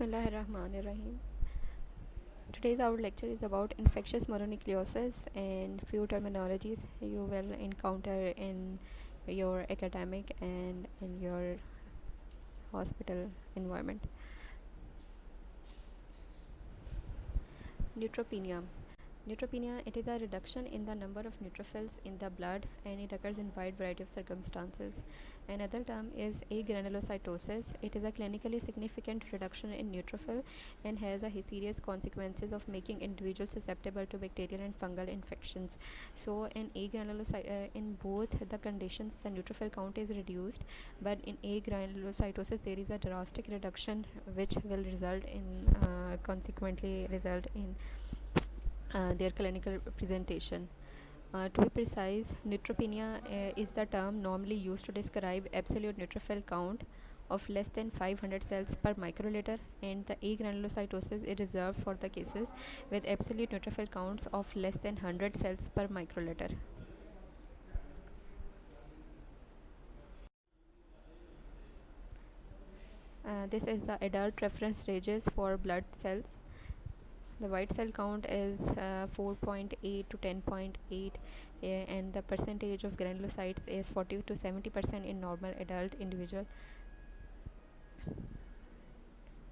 Bismillahirrahmanirrahim. Today's our lecture is about infectious mononucleosis and few terminologies you will encounter in your academic and in your hospital environment. Neutropenia. Neutropenia, it is a reduction in the number of neutrophils in the blood, and it occurs in wide variety of circumstances. Another term is agranulocytosis. It is a clinically significant reduction in neutrophil and has a serious consequences of making individuals susceptible to bacterial and fungal infections. So in both the conditions, the neutrophil count is reduced, but in agranulocytosis there is a drastic reduction which will result in consequently result in their clinical presentation. To be precise, neutropenia is the term normally used to describe absolute neutrophil count of less than 500 cells per microliter, and the agranulocytosis is reserved for the cases with absolute neutrophil counts of less than 100 cells per microliter. This is the adult reference ranges for blood cells. The white cell count is 4.8 to 10.8, and the percentage of granulocytes is 40 to 70% in normal adult individual.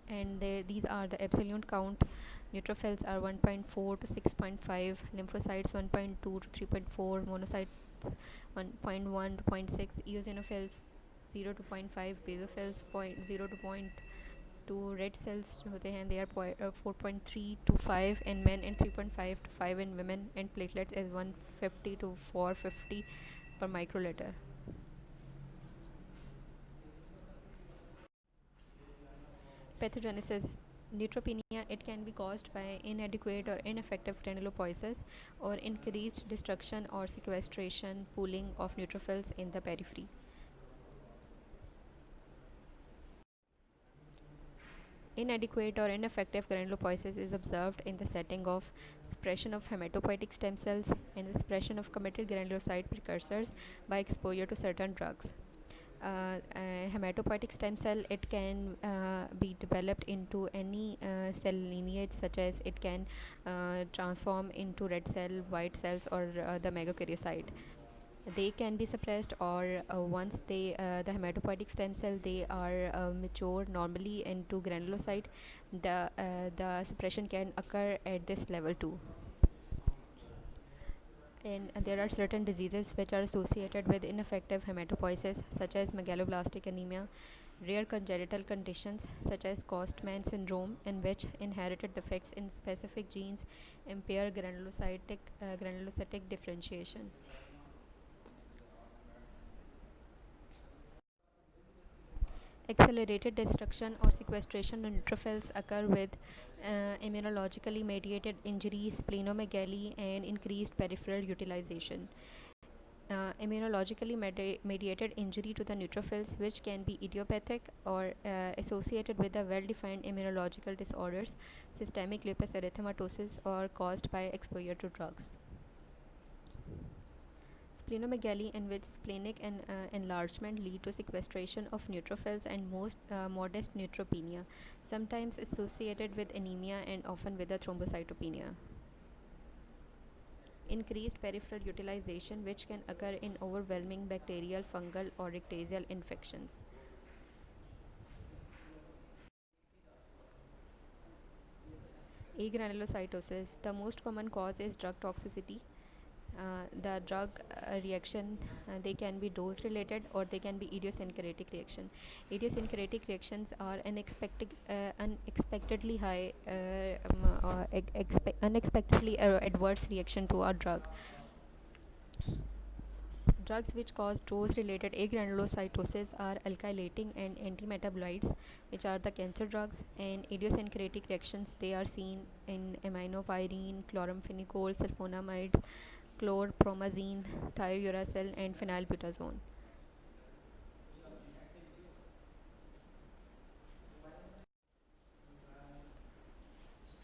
And these are the absolute count. Neutrophils are 1.4 to 6.5, lymphocytes 1.2 to 3.4, monocytes 1.1 to 0.6, eosinophils 0 to 0.5, basophils 0.0 to 0.2, red cells होते हैं, they are 4.3 to 5 in men and 3.5 to 5 in women, and platelets is 150 to 450 per microliter. Pathogenesis. Neutropenia, it can be caused by inadequate or ineffective granulopoiesis or increased destruction or sequestration pooling of neutrophils in the periphery. Inadequate or ineffective granulopoiesis is observed in the setting of suppression of hematopoietic stem cells and the suppression of committed granulocyte precursors by exposure to certain drugs. Hematopoietic stem cell, it can be developed into any cell lineage, such as it can transform into red cell, white cells, or the megakaryocyte. They can be suppressed, or once the hematopoietic stem cell, they are mature normally into granulocyte, the suppression can occur at this level too. And there are certain diseases which are associated with ineffective hematopoiesis, such as megaloblastic anemia, rare congenital conditions such as Costman syndrome, in which inherited defects in specific genes impair granulocytic differentiation. Accelerated destruction or sequestration of neutrophils occur with immunologically mediated injury, splenomegaly, and increased peripheral utilization. Immunologically mediated injury to the neutrophils, which can be idiopathic or associated with the well-defined immunological disorders, systemic lupus erythematosus, or caused by exposure to drugs. Splenomegaly, in which splenic enlargement lead to sequestration of neutrophils and most modest neutropenia, sometimes associated with anemia and often with a thrombocytopenia. Increased peripheral utilization, which can occur in overwhelming bacterial, fungal, or rickettsial infections. Agranulocytosis. The most common cause is drug toxicity. The drug reaction, they can be dose related or they can be idiosyncratic reaction. Idiosyncratic reactions are unexpectedly high, unexpectedly adverse reaction to a drug. Drugs which cause dose-related agranulocytosis are alkylating and antimetabolites, which are the cancer drugs, and idiosyncratic reactions, they are seen in aminopyrine, chloramphenicol, sulfonamides, chlorpromazine, thiouracil, and phenylbutazone.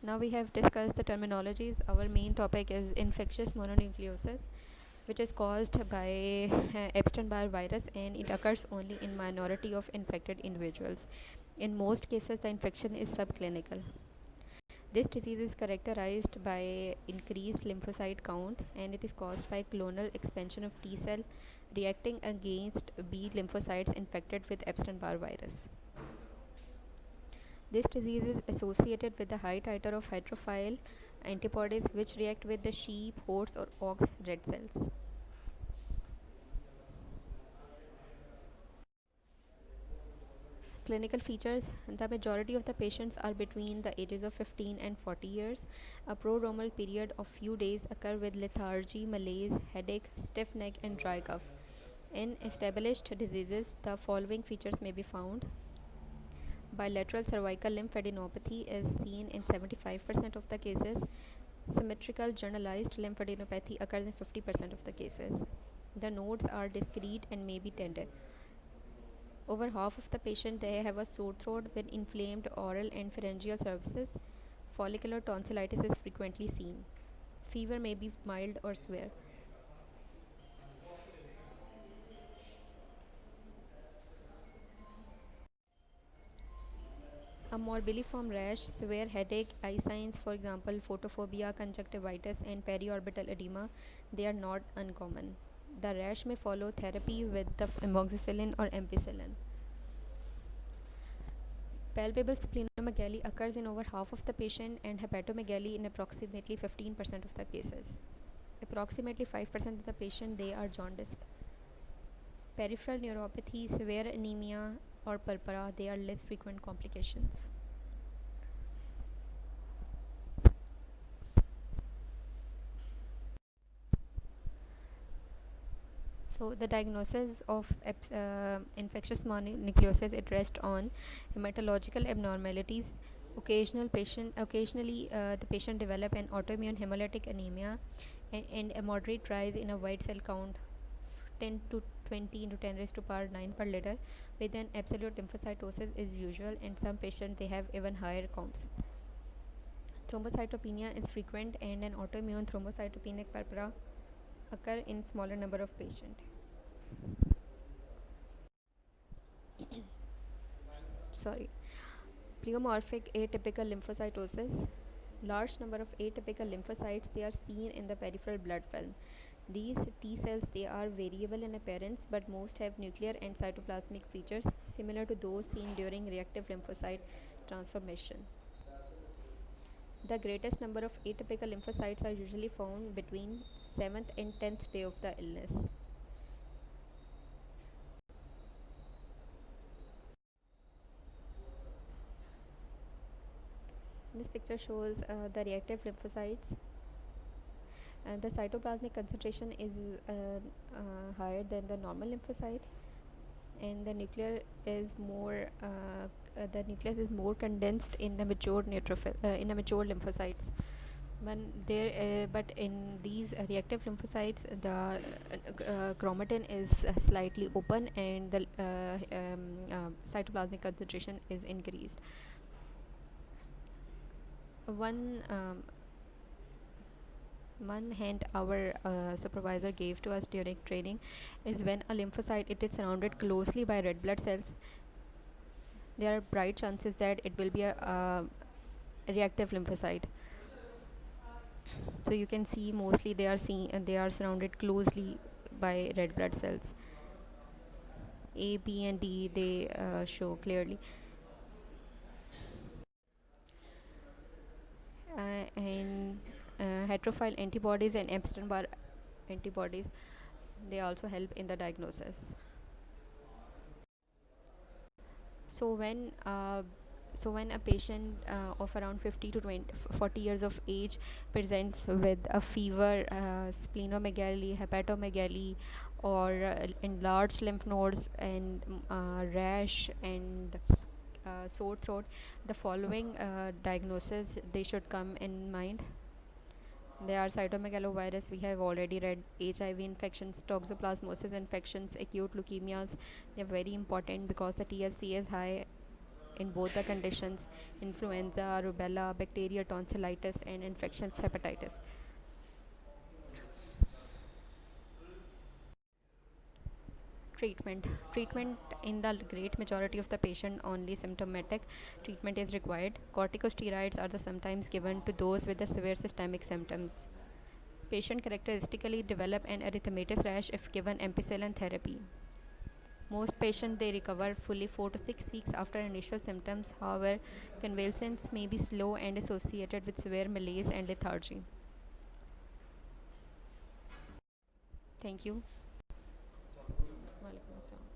Now we have discussed the terminologies. Our main topic is infectious mononucleosis. which is caused by Epstein-Barr virus, and it occurs only in minority of infected individuals. In most cases, the infection is subclinical. This disease is characterized by increased lymphocyte count, and it is caused by clonal expansion of T cell reacting against B lymphocytes infected with Epstein-Barr virus. This disease is associated with the high titer of heterophile antibodies which react with the sheep, horse, or ox red cells. Clinical features: the majority of the patients are between the ages of 15 and 40 years. A prodromal period of few days occur with lethargy, malaise, headache, stiff neck, and dry cough. In established diseases, the following features may be found. Bilateral cervical lymphadenopathy is seen in 75% of the cases. Symmetrical generalized lymphadenopathy occurs in 50% of the cases. The nodes are discrete and may be tender. Over half of the patient they have a sore throat with inflamed oral and pharyngeal surfaces. Follicular tonsillitis is frequently seen. Fever may be mild or severe. A morbilliform rash, severe headache, eye signs, for example, photophobia, conjunctivitis, and periorbital edema, they are not uncommon. The rash may follow therapy with the amoxicillin or ampicillin. Palpable splenomegaly occurs in over half of the patient and hepatomegaly in approximately 15% of the cases. Approximately 5% of the patient they are jaundiced. Peripheral neuropathy, severe anemia, or purpura, they are less frequent complications. So the diagnosis of infectious mononucleosis, it rests on hematological abnormalities. Occasionally, the patient develop an autoimmune hemolytic anemia and a moderate rise in a white cell count, 10 to 20 into 10 raised to power 9 per liter, with an absolute lymphocytosis is usual, and some patients they have even higher counts. Thrombocytopenia is frequent, and an autoimmune thrombocytopenic purpura occur in smaller number of patients. Sorry. Pleomorphic atypical lymphocytosis. Large number of atypical lymphocytes they are seen in the peripheral blood film. These T cells they are variable in appearance, but most have nuclear and cytoplasmic features similar to those seen during reactive lymphocyte transformation. The greatest number of atypical lymphocytes are usually found between 7th and 10th day of the illness. This picture shows the reactive lymphocytes, and the cytoplasmic concentration is higher than the normal lymphocyte, and the nucleus is more condensed in the mature in the mature lymphocytes. But in these reactive lymphocytes, the chromatin is slightly open, and the cytoplasmic concentration is increased. One one hint our supervisor gave to us during training is when a lymphocyte it is surrounded closely by red blood cells, there are bright chances that it will be a reactive lymphocyte. So you can see mostly they are surrounded closely by red blood cells. A, B, and D they show clearly. And heterophile antibodies and Epstein-Barr antibodies they also help in the diagnosis. So when a patient of around 50 to 40 years of age presents with a fever, splenomegaly, hepatomegaly, or enlarged lymph nodes, and rash and sore throat, the following diagnosis they should come in mind. There are cytomegalovirus, we have already read, HIV infections, toxoplasmosis infections, acute leukemias. They are very important because the TLC is high in both the conditions: influenza, rubella, bacterial tonsillitis, and infections hepatitis. Treatment. Treatment in the great majority of the patient only symptomatic treatment is required. Corticosteroids are the sometimes given to those with the severe systemic symptoms. Patient characteristically develop an erythematous rash if given ampicillin therapy. Most patients they recover fully 4 to 6 weeks after initial symptoms. However, convalescence may be slow and associated with severe malaise and lethargy. Thank you. Walaikum assalam.